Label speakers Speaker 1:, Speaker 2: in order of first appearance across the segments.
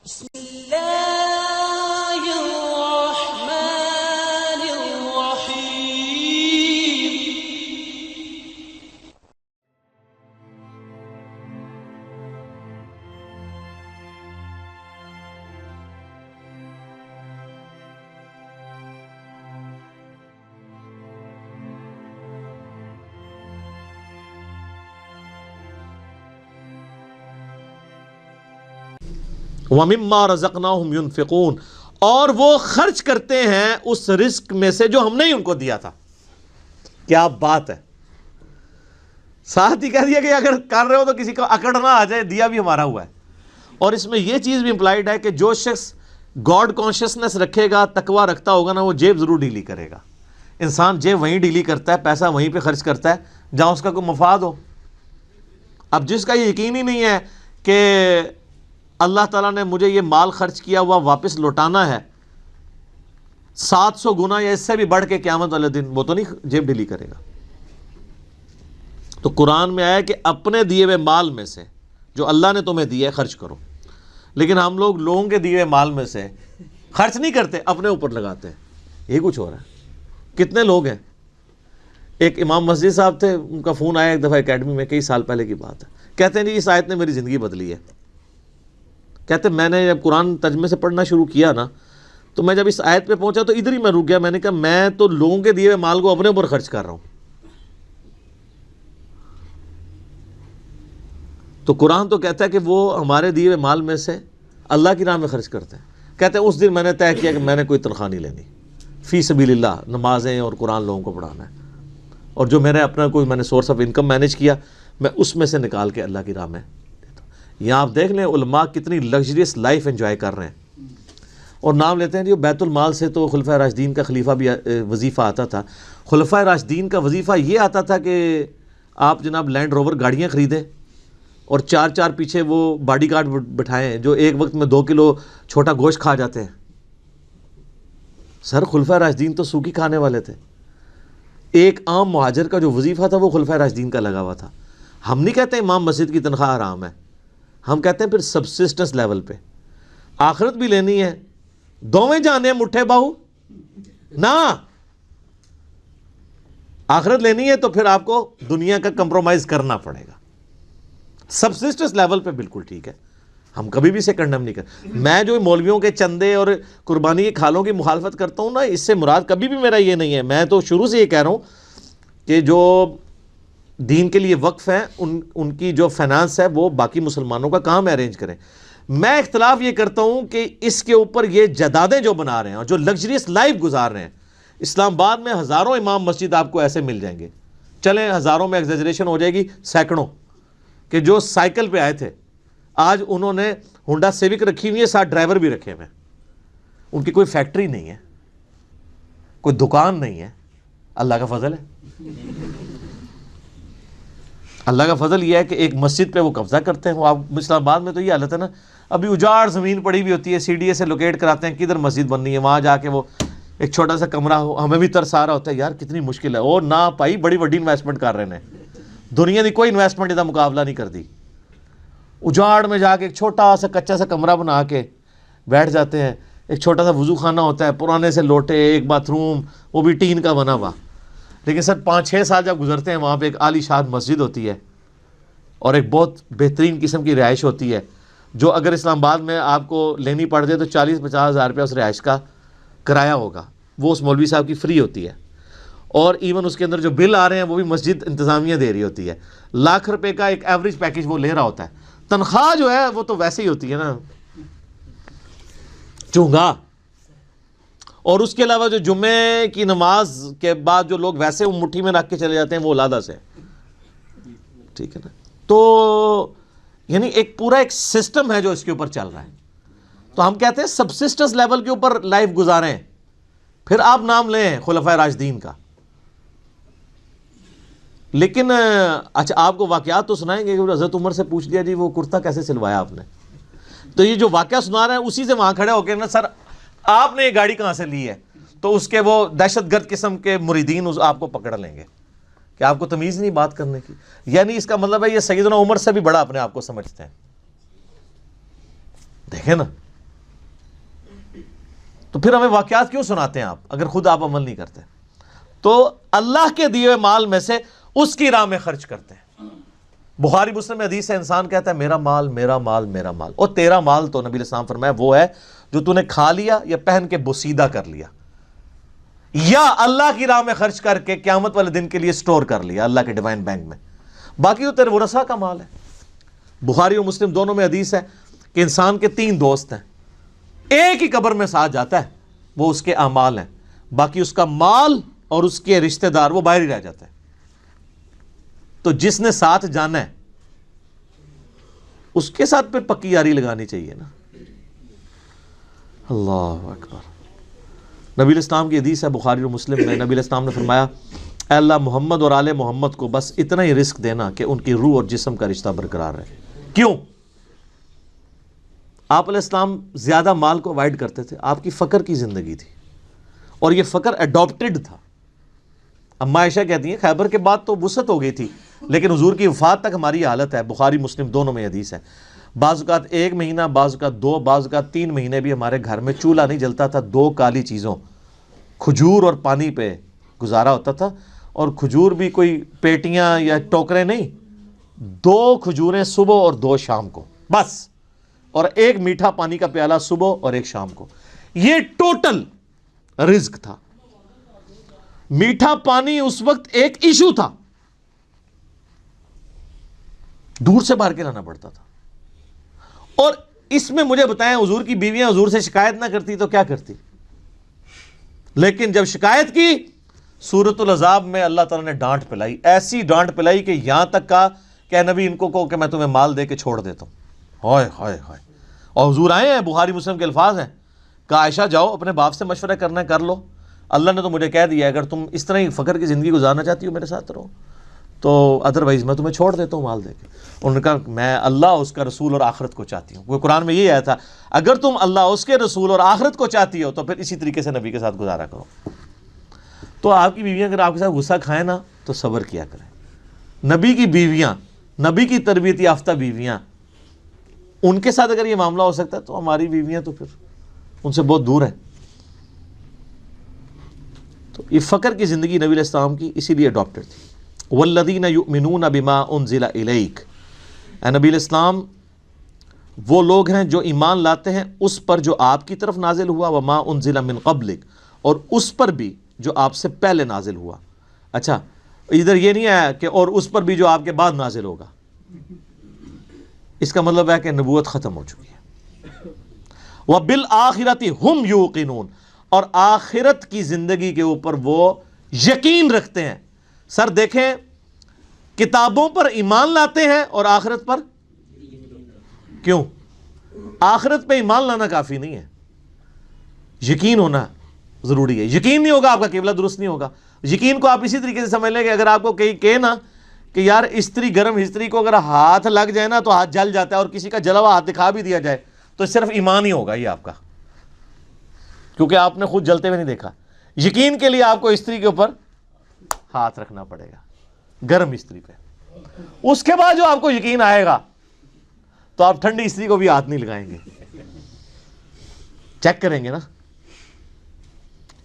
Speaker 1: بسم اللہ الرحمن الرحیم.
Speaker 2: وَمِمَّا رَزَقْنَاهُمْ يُنْفِقُونَ، اور وہ خرچ کرتے ہیں اس رزق میں سے جو ہم نے ہی ان کو دیا تھا. کیا بات ہے، ساتھ ہی کہہ دیا کہ اگر کر رہے ہو تو کسی کو اکڑ نہ آ جائے، دیا بھی ہمارا ہوا ہے. اور اس میں یہ چیز بھی امپلائڈ ہے کہ جو شخص گاڈ کانشیسنس رکھے گا، تقوی رکھتا ہوگا نا، وہ جیب ضرور ڈیلی کرے گا. انسان جیب وہیں ڈیلی کرتا ہے، پیسہ وہیں پہ خرچ کرتا ہے جہاں اس کا کوئی مفاد ہو. اب جس کا یہ یقین ہی نہیں ہے کہ اللہ تعالیٰ نے مجھے یہ مال خرچ کیا ہوا واپس لوٹانا ہے 700 گنا یا اس سے بھی بڑھ کے قیامت والے دن، وہ تو نہیں جیب ڈیلی کرے گا. تو قرآن میں آیا کہ اپنے دیے ہوئے مال میں سے جو اللہ نے تمہیں دیا ہے خرچ کرو. لیکن ہم لوگ لوگوں کے دیے ہوئے مال میں سے خرچ نہیں کرتے، اپنے اوپر لگاتے ہیں. یہ کچھ ہو رہا ہے. کتنے لوگ ہیں، ایک امام مسجد صاحب تھے، ان کا فون آیا ایک دفعہ اکیڈمی میں، کئی سال پہلے کی بات ہے. کہتے ہیں جی اس آیت نے میری زندگی بدلی ہے. کہتے میں نے جب قرآن ترجمے سے پڑھنا شروع کیا نا، تو میں جب اس آیت پہ پہنچا تو ادھر ہی میں رک گیا. میں نے کہا میں تو لوگوں کے دیے ہوئے مال کو اپنے اوپر خرچ کر رہا ہوں. تو قرآن تو کہتا ہے کہ وہ ہمارے دیے ہوئے مال میں سے اللہ کی راہ میں خرچ کرتے ہیں. کہتے ہیں اس دن میں نے طے کیا کہ میں نے کوئی تنخواہ نہیں لینی، فی سبیل اللہ نمازیں اور قرآن لوگوں کو پڑھانا ہے، اور جو میرے اپنا کوئی میں نے سورس آف انکم مینیج کیا، میں اس میں سے نکال کے اللہ کی راہ میں دیتا ہوں. یہاں آپ دیکھ لیں علماء کتنی لگژریس لائف انجوائے کر رہے ہیں، اور نام لیتے ہیں جو بیت المال سے. تو خلفۂ راشدین کا خلیفہ بھی وظیفہ آتا تھا. خلفۂ راشدین کا وظیفہ یہ آتا تھا کہ آپ جناب لینڈ روور گاڑیاں خریدیں اور 4 پیچھے وہ باڈی گارڈ بٹھائیں جو ایک وقت میں 2 کلو چھوٹا گوشت کھا جاتے ہیں. سر خلفۂ راشدین تو سوکھی کھانے والے تھے. ایک عام مہاجر کا جو وظیفہ تھا وہ خلفۂ راشدین کا لگا ہوا تھا. ہم نہیں کہتے امام مسجد کی تنخواہ حرام ہے، ہم کہتے ہیں پھر سبسسٹنس لیول پہ آخرت بھی لینی ہے. دوویں جانے مٹھے باہو نہ، آخرت لینی ہے تو پھر آپ کو دنیا کا کمپرومائز کرنا پڑے گا. سبسسٹنس لیول پہ بالکل ٹھیک ہے، ہم کبھی بھی اسے کنڈم نہیں کرتے. میں جو مولویوں کے چندے اور قربانی کے کھالوں کی مخالفت کرتا ہوں نا، اس سے مراد کبھی بھی میرا یہ نہیں ہے. میں تو شروع سے یہ کہہ رہا ہوں کہ جو دین کے لیے وقف ہیں ان کی جو فائنانس ہے وہ باقی مسلمانوں کا کام ارینج کریں. میں اختلاف یہ کرتا ہوں کہ اس کے اوپر یہ جدادیں جو بنا رہے ہیں اور جو لگژریس لائف گزار رہے ہیں. اسلام آباد میں ہزاروں امام مسجد آپ کو ایسے مل جائیں گے، چلیں ہزاروں میں ایگزیجریشن ہو جائے گی، سینکڑوں، کہ جو سائیکل پہ آئے تھے آج انہوں نے ہونڈا سیوک رکھی ہوئی ہے، ساتھ ڈرائیور بھی رکھے ہوئے ہیں. ان کی کوئی فیکٹری نہیں ہے، کوئی دکان نہیں ہے. اللہ کا فضل ہے. اللہ کا فضل یہ ہے کہ ایک مسجد پہ وہ قبضہ کرتے ہیں. وہ آپ اسلام آباد میں تو یہ حالت ہے نا، ابھی اجاڑ زمین پڑی ہوئی ہوتی ہے، CDA سے لوکیٹ کراتے ہیں کدھر مسجد بننی ہے، وہاں جا کے وہ ایک چھوٹا سا کمرہ ہو. ہمیں بھی ترس آ رہا ہوتا ہے یار کتنی مشکل ہے. اور نہ پائی بڑی وڈی انویسٹمنٹ کر رہے ہیں، دنیا کی کوئی انویسٹمنٹ کا مقابلہ نہیں کر دی. اجاڑ میں جا کے ایک چھوٹا سا کچا سا کمرہ بنا کے بیٹھ جاتے ہیں. ایک چھوٹا سا وضو خانہ ہوتا ہے، پرانے سے لوٹے، ایک باتھ روم، وہ بھی ٹین کا بنا ہوا. لیکن سر 5-6 سال جب گزرتے ہیں وہاں پہ ایک عالی شان مسجد ہوتی ہے اور ایک بہت بہترین قسم کی رہائش ہوتی ہے، جو اگر اسلام آباد میں آپ کو لینی پڑ جائے تو 40-50 ہزار روپیہ اس رہائش کا کرایہ ہوگا، وہ اس مولوی صاحب کی فری ہوتی ہے. اور ایون اس کے اندر جو بل آ رہے ہیں وہ بھی مسجد انتظامیہ دے رہی ہوتی ہے. لاکھ روپے کا ایک ایوریج پیکیج وہ لے رہا ہوتا ہے. تنخواہ جو ہے وہ تو ویسے ہی ہوتی ہے نا، چونگا. اور اس کے علاوہ جو جمعے کی نماز کے بعد جو لوگ ویسے وہ مٹھی میں رکھ کے چلے جاتے ہیں وہ علادہ سے، ٹھیک ہے نا. تو یعنی ایک پورا ایک سسٹم ہے جو اس کے اوپر چل رہا ہے. تو ہم کہتے ہیں سبسسٹنس لیول کے اوپر لائف گزاریں. پھر آپ نام لیں خلفائے راشدین کا، لیکن اچھا آپ کو واقعات تو سنائیں گے کہ حضرت عمر سے پوچھ لیا جی وہ کرتا کیسے سلوایا آپ نے. تو یہ جو واقعہ سنا رہے ہیں اسی سے وہاں کھڑے ہو کے نا سر آپ نے یہ گاڑی کہاں سے لی ہے، تو اس کے وہ دہشت گرد قسم کے مریدین آپ کو پکڑ لیں گے کہ آپ کو تمیز نہیں بات کرنے کی. یعنی اس کا مطلب ہے یہ سیدنا عمر سے بھی بڑا اپنے آپ کو سمجھتے ہیں. دیکھیں نا تو پھر ہمیں واقعات کیوں سناتے ہیں آپ اگر خود آپ عمل نہیں کرتے؟ تو اللہ کے دیے ہوئے مال میں سے اس کی راہ میں خرچ کرتے ہیں۔ بخاری مسلم میں حدیث ہے، انسان کہتا ہے میرا مال میرا مال میرا مال، اور تیرا مال تو نبی علیہ السلام فرمایا وہ ہے جو تو نے کھا لیا یا پہن کے بوسیدہ کر لیا یا اللہ کی راہ میں خرچ کر کے قیامت والے دن کے لیے سٹور کر لیا اللہ کے ڈیوائن بینک میں، باقی تو تیرے ورثاء کا مال ہے۔ بخاری اور مسلم دونوں میں حدیث ہے کہ انسان کے 3 دوست ہیں، ایک ہی قبر میں ساتھ جاتا ہے، وہ اس کے اعمال ہیں، باقی اس کا مال اور اس کے رشتہ دار وہ باہر ہی رہ جاتا ہے۔ تو جس نے ساتھ جانا ہے اس کے ساتھ پھر پکی یاری لگانی چاہیے نا۔ اللہ اکبر۔ نبی علیہ السلام کی حدیث ہے بخاری اور مسلم میں، نبی علیہ السلام نے فرمایا اے اللہ محمد اور آل محمد کو بس اتنا ہی رزق دینا کہ ان کی روح اور جسم کا رشتہ برقرار رہے۔ کیوں؟ آپ علیہ السلام زیادہ مال کو اوائڈ کرتے تھے، آپ کی فقر کی زندگی تھی اور یہ فقر ایڈاپٹڈ تھا۔ اما عائشہ کہتی ہیں خیبر کے بعد تو وسعت ہو گئی تھی، لیکن حضور کی وفات تک ہماری حالت ہے، بخاری مسلم دونوں میں حدیث ہے، بعض اوقات 1 مہینہ، بعض اوقات 2، بعض اوقات 3 مہینے بھی ہمارے گھر میں چولہا نہیں جلتا تھا، 2 کالی چیزوں کھجور اور پانی پہ گزارا ہوتا تھا، اور کھجور بھی کوئی پیٹیاں یا ٹوکرے نہیں، 2 کھجوریں صبح اور 2 شام کو بس، اور 1 میٹھا پانی کا پیالہ صبح اور 1 شام کو، یہ ٹوٹل رزق تھا۔ میٹھا پانی اس وقت ایک ایشو تھا، دور سے بھر کے لانا پڑتا تھا۔ اور اس میں مجھے بتائیں حضور کی بیویاں حضور سے شکایت نہ کرتی تو کیا کرتی؟ لیکن جب شکایت کی سورۃ العذاب میں اللہ تعالیٰ نے ڈانٹ پلائی، ایسی ڈانٹ پلائی کہ یہاں تک کہا کہ اے نبی ان کو کہو کہ میں تمہیں مال دے کے چھوڑ دیتا ہوں۔ ہائے ہائے ہائے۔ اور حضور آئے ہیں، بخاری مسلم کے الفاظ ہیں کہ عائشہ جاؤ اپنے باپ سے مشورہ کرنا ہے کر لو، اللہ نے تو مجھے کہہ دیا اگر تم اس طرح ہی فقر کی زندگی گزارنا چاہتی ہو میرے ساتھ رہو، تو ادروائز میں تمہیں چھوڑ دیتا ہوں مال دے کے۔ انہوں نے کہا میں اللہ اس کا رسول اور آخرت کو چاہتی ہوں۔ وہ قرآن میں یہ آیا تھا اگر تم اللہ اس کے رسول اور آخرت کو چاہتی ہو تو پھر اسی طریقے سے نبی کے ساتھ گزارا کرو۔ تو آپ کی بیویاں اگر آپ کے ساتھ غصہ کھائیں نا تو صبر کیا کریں۔ نبی کی بیویاں، نبی کی تربیت یافتہ بیویاں، ان کے ساتھ اگر یہ معاملہ ہو سکتا ہے تو ہماری بیویاں تو پھر ان سے بہت دور ہیں۔ تو یہ فقر کی زندگی نبی علیہ السلام کی اسی لیے اڈاپٹڈ تھی۔ والذین یؤمنون بما انزل الیک، اے نبی علیہ السلام وہ لوگ ہیں جو ایمان لاتے ہیں اس پر جو آپ کی طرف نازل ہوا، وما انزل من قبلک، اور اس پر بھی جو آپ سے پہلے نازل ہوا۔ اچھا ادھر یہ نہیں آیا کہ اور اس پر بھی جو آپ کے بعد نازل ہوگا، اس کا مطلب ہے کہ نبوت ختم ہو چکی ہے۔ وَبِالْآخِرَةِ هُمْ يُوقِنُونَ، اور آخرت کی زندگی کے اوپر وہ یقین رکھتے ہیں۔ سر دیکھیں، کتابوں پر ایمان لاتے ہیں اور آخرت پر کیوں؟ آخرت پہ ایمان لانا کافی نہیں ہے، یقین ہونا ضروری ہے۔ یقین نہیں ہوگا آپ کا قبلہ درست نہیں ہوگا۔ یقین کو آپ اسی طریقے سے سمجھ لیں کہ اگر آپ کو کہیں نا کہ یار استری گرم استری کو اگر ہاتھ لگ جائے نا تو ہاتھ جل جاتا ہے، اور کسی کا جلا ہوا ہاتھ دکھا بھی دیا جائے تو صرف ایمان ہی ہوگا یہ آپ کا، کیونکہ آپ نے خود جلتے ہوئے نہیں دیکھا۔ یقین کے لیے آپ کو استری کے اوپر ہاتھ رکھنا پڑے گا، گرم استری پہ، اس کے بعد جو آپ کو یقین آئے گا تو آپ ٹھنڈی استری کو بھی ہاتھ نہیں لگائیں گے، چیک کریں گے نا۔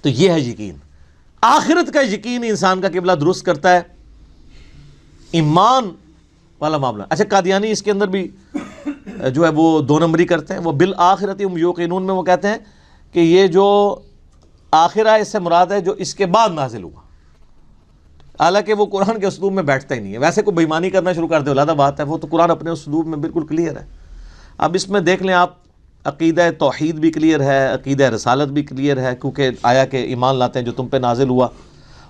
Speaker 2: تو یہ ہے یقین، آخرت کا یقین انسان کا قبلہ درست کرتا ہے، ایمان والا معاملہ۔ اچھا قادیانی اس کے اندر بھی جو ہے وہ 2 نمبری کرتے ہیں۔ وہ بالآخرۃ ہم یوقنون میں وہ کہتے ہیں کہ یہ جو آخرہ اس سے مراد ہے جو اس کے بعد نازل ہوا، حالانکہ وہ قرآن کے اسلوب میں بیٹھتا ہی نہیں ہے۔ ویسے کوئی بےمانی کرنا شروع کر دے علیحدہ بات ہے، وہ تو قرآن اپنے اسلوب میں بالکل کلیئر ہے۔ اب اس میں دیکھ لیں آپ، عقیدہ توحید بھی کلیئر ہے، عقیدہ رسالت بھی کلیئر ہے، کیونکہ آیا کہ ایمان لاتے ہیں جو تم پہ نازل ہوا،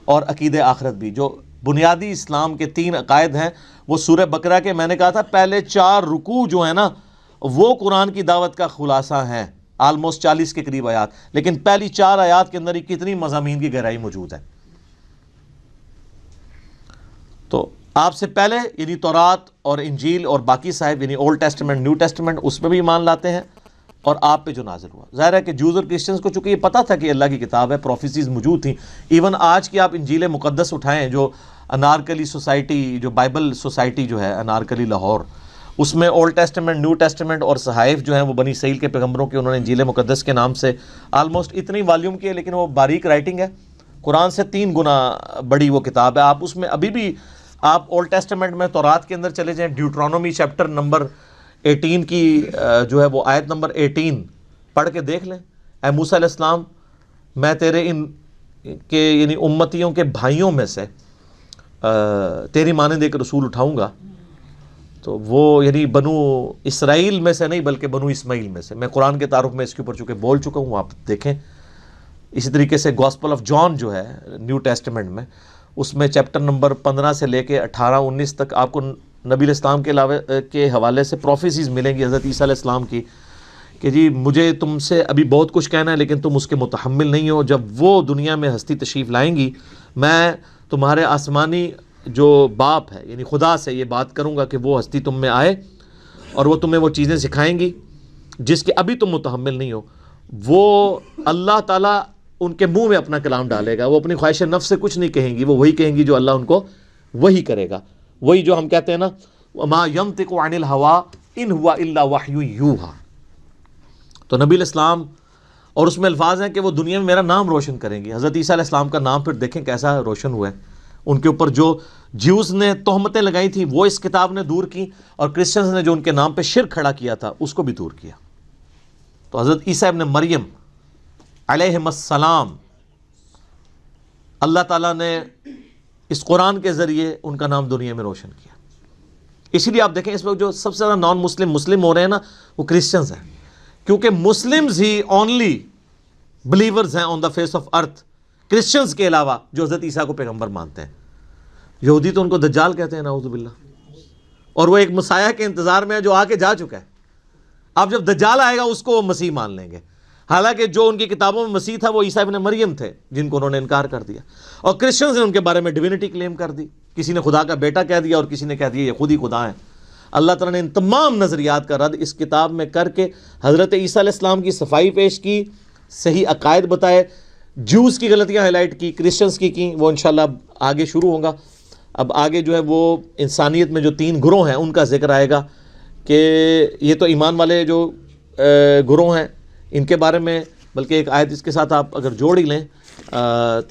Speaker 2: اور عقیدہ آخرت بھی۔ جو بنیادی اسلام کے 3 عقائد ہیں وہ سورہ بقرہ کے میں نے کہا تھا پہلے 4 رکوع جو ہیں نا وہ قرآن کی دعوت کا خلاصہ ہیں، آلموسٹ 40 کے قریب آیات، لیکن پہلی 4 آیات کے اندر ہی کتنی مضامین کی گہرائی موجود ہے۔ تو آپ سے پہلے یعنی تورات اور انجیل اور باقی صاحب یعنی اولڈ ٹیسٹمنٹ نیو ٹیسٹمنٹ اس میں بھی ایمان لاتے ہیں، اور آپ پہ جو نازل ہوا۔ ظاہر ہے کہ جوز اور کرسچنز کو چونکہ یہ پتہ تھا کہ اللہ کی کتاب ہے، پروفیسیز موجود تھیں۔ ایون آج کی آپ انجیل مقدس اٹھائیں جو انارکلی سوسائٹی، جو بائبل سوسائٹی جو ہے انارکلی لاہور، اس میں اولڈ ٹیسٹمنٹ، نیو ٹیسٹمنٹ اور صحائف جو ہیں وہ بنی اسرائیل کے پیغمبروں کے انہوں نے انجیل مقدس کے نام سے آلموسٹ اتنی والیوم کی ہے، لیکن وہ باریک رائٹنگ ہے، قرآن سے 3 گنا بڑی وہ کتاب ہے. آپ اس میں ابھی بھی آپ اولڈ ٹیسٹمنٹ میں تورات کے اندر چلے جائیں، ڈیوٹرانومی چیپٹر نمبر 18 کی جو ہے وہ آیت نمبر 18 پڑھ کے دیکھ لیں. اے موسیٰ علیہ السلام، میں تیرے ان کے یعنی امتیوں کے بھائیوں میں سے تیری مانند ایک رسول اٹھاؤں گا. تو وہ یعنی بنو اسرائیل میں سے نہیں بلکہ بنو اسماعیل میں سے. میں قرآن کے تعارف میں اس کے اوپر چونکہ بول چکا ہوں، آپ دیکھیں. اسی طریقے سے گاسپل آف جان جو ہے نیو ٹیسٹمنٹ میں، اس میں چیپٹر نمبر 15 سے لے کے 18-19 تک آپ کو نبی علیہ السلام کے علاوہ کے حوالے سے پروفیسیز ملیں گی حضرت عیسیٰ علیہ السلام کی کہ جی مجھے تم سے ابھی بہت کچھ کہنا ہے لیکن تم اس کے متحمل نہیں ہو. جب وہ دنیا میں ہستی تشریف لائیں گی، میں تمہارے آسمانی جو باپ ہے یعنی خدا سے یہ بات کروں گا کہ وہ ہستی تم میں آئے اور وہ تمہیں وہ چیزیں سکھائیں گی جس کے ابھی تم متحمل نہیں ہو. وہ اللہ تعالیٰ ان کے منہ میں اپنا کلام ڈالے گا. وہ اپنی خواہش نفس سے کچھ نہیں کہیں گی، وہ وہی کہیں گی جو اللہ ان کو وہی کرے گا. وہی جو ہم کہتے ہیں نا ما ینطق عن الہوی ان ہوا الا وحی یوحی. تو نبی علیہ السلام اور اس میں الفاظ ہیں کہ وہ دنیا میں میرا نام روشن کریں گی. حضرت عیسیٰ علیہ السلام کا نام پھر دیکھیں کیسا روشن ہوا ہے. ان کے اوپر جو جیوز نے تہمتیں لگائی تھیں وہ اس کتاب نے دور کی، اور کرسچنز نے جو ان کے نام پہ شرک کھڑا کیا تھا اس کو بھی دور کیا. تو حضرت عیسیٰ ابن مریم علیہ السلام اللہ تعالیٰ نے اس قرآن کے ذریعے ان کا نام دنیا میں روشن کیا. اسی لیے آپ دیکھیں اس وقت جو سب سے زیادہ نان مسلم ہو رہے ہیں نا وہ کرسچنز ہیں، کیونکہ مسلمز ہی اونلی بلیورز ہیں on the face of earth Christians کے علاوہ جو حضرت عیسیٰ کو پیغمبر مانتے ہیں. یہودی تو ان کو دجال کہتے ہیں نعوذ باللہ، اور وہ ایک مسیح کے انتظار میں ہے جو آ کے جا چکا ہے. اب جب دجال آئے گا اس کو وہ مسیح مان لیں گے، حالانکہ جو ان کی کتابوں میں مسیح تھا وہ عیسیٰ ابن مریم تھے جن کو انہوں نے انکار کر دیا. اور کرسچنز نے ان کے بارے میں ڈیوینٹی کلیم کر دی، کسی نے خدا کا بیٹا کہہ دیا اور کسی نے کہہ دیا یہ خود ہی خدا ہیں. اللہ تعالیٰ نے ان تمام نظریات کا رد اس کتاب میں کر کے حضرت عیسیٰ علیہ السلام کی صفائی پیش کی، صحیح عقائد بتائے، جوز کی غلطیاں ہائی لائٹ کی، کرسچنز کی وہ انشاءاللہ آگے شروع ہوگا. اب آگے جو ہے وہ انسانیت میں جو 3 گروہ ہیں ان کا ذکر آئے گا کہ یہ تو ایمان والے جو گروہ ہیں ان کے بارے میں، بلکہ ایک آیت اس کے ساتھ آپ اگر جوڑ ہی لیں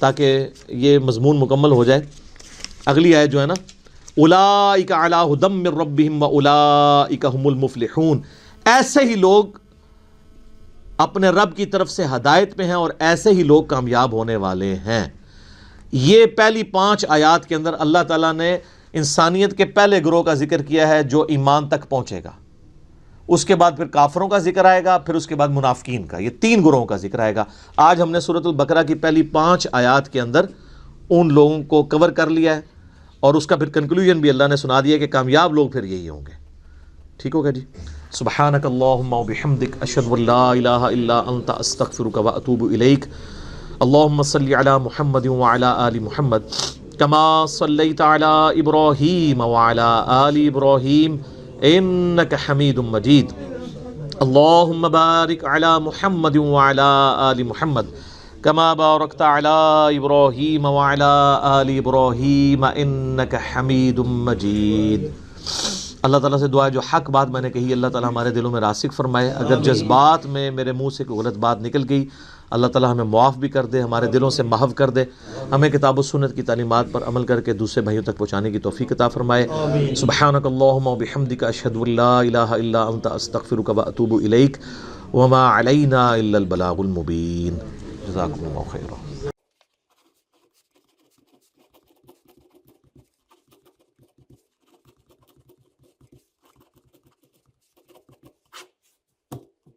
Speaker 2: تاکہ یہ مضمون مکمل ہو جائے. اگلی آیت جو ہے نا اولئک علی ھدی من ربہم واولئک ھم المفلحون، ایسے ہی لوگ اپنے رب کی طرف سے ہدایت پہ ہیں اور ایسے ہی لوگ کامیاب ہونے والے ہیں. یہ پہلی 5 آیات کے اندر اللہ تعالیٰ نے انسانیت کے پہلے گروہ کا ذکر کیا ہے جو ایمان تک پہنچے گا. اس کے بعد پھر کافروں کا ذکر آئے گا، پھر اس کے بعد منافقین کا. یہ 3 گروہوں کا ذکر آئے گا. آج ہم نے سورۃ البقرہ کی پہلی 5 آیات کے اندر ان لوگوں کو کور کر لیا ہے، اور اس کا پھر کنکلوژن بھی اللہ نے سنا دیا کہ کامیاب لوگ پھر یہی ہوں گے. ٹھیک ہوگا جی. سبحانک اللہم وبحمدک اشہد ان لا الہ الا انت استغفرک واتوب الیک. اللہم صلی علی محمد وعلی آل محمد کما صلیت علی ابراہیم وعلی آل ابراہیم انک حمید مجید. اللہم بارک علی محمد وعلی آل محمد کما بارکت علی ابراہیم وعلی آل ابراہیم انک حمید مجید. اللہ تعالیٰ سے دعا ہے جو حق بات میں نے کہی اللہ تعالیٰ ہمارے دلوں میں راسخ فرمائے. اگر جذبات میں میرے منہ سے کوئی غلط بات نکل گئی اللہ تعالیٰ ہمیں معاف بھی کر دے، ہمارے دلوں سے محو کر دے، ہمیں کتاب و سنت کی تعلیمات پر عمل کر کے دوسرے بھائیوں تک پہنچانے کی توفیق عطا فرمائے. سبحانک اللہم وبحمدک اشہد ان لا الہ الا انت استغفرک واتوب الیک وما علینا الا البلاغ المبین. جزاکم اللہ خیرا.